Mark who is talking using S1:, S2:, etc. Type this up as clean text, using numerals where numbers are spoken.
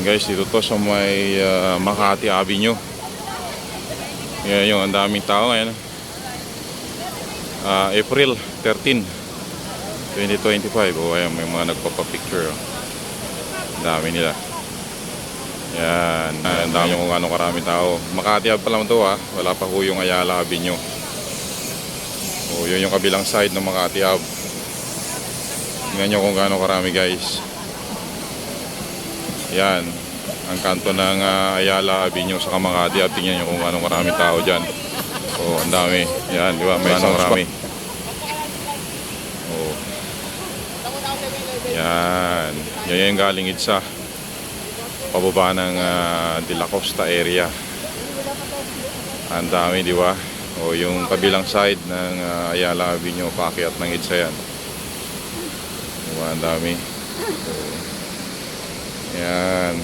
S1: guys, dito to sa may Makati Avenue. Yan yung ang daming tao ngayon. April 13, 2025. Oh, ayan, may mga nagpapapicture. Ang dami nila. Yan, ang dami kung ano karami tao. Makati Ave pa lang to ha. Wala pa ho yung Ayala Avenue. Oh, yun yung kabilang side ng Makati Ave. Tingnan nyo kung gaano karami guys. Yan, ang kanto ng Ayala Avenue sa Makati Ave. Tingnan nyo kung gaano karami tao dyan. Oh, ang dami. Yan, di ba? May isang karami. Oh. Yan. Yan yung galing Idsa. Pababa ng De La Costa area. Ang dami, di ba? O yung kabilang side ng Ayala Avenue, paakyat ng Idsa yan. Diba, ang dami. So, yan.